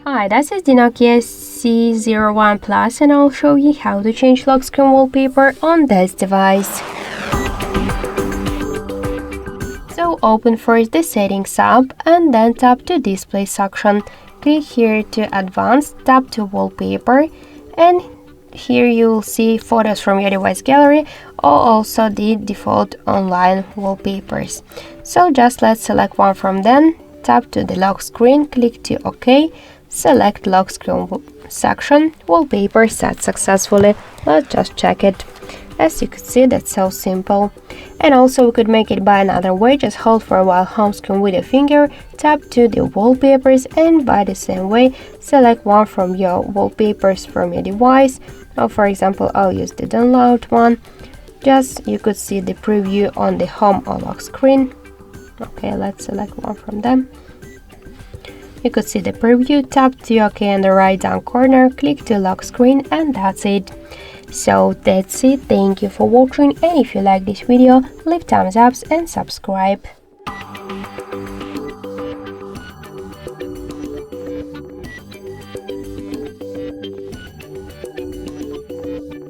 Hi, this is the NOKIA C01 Plus and I'll show you how to change lock screen wallpaper on this device. So open first the settings app and then tap to display section. Click here to advanced, tap to wallpaper, and here you'll see photos from your device gallery or also the default online wallpapers. So just let's select one from them, tap to the lock screen, click to OK. Select lock screen section, wallpaper set successfully. Let's just check it. As you can see, that's so simple. And also we could make it by another way. Just hold for a while home screen with your finger, tap to the wallpapers, and by the same way select one from your wallpapers from your device. Or for example, I'll use the download one. Just you could see the preview on the home or lock screen. Okay, let's select one from them. You could see the preview, tap to OK in the right down corner, click to lock screen, and that's it. So that's it, thank you for watching, and if you like this video, leave thumbs up and subscribe.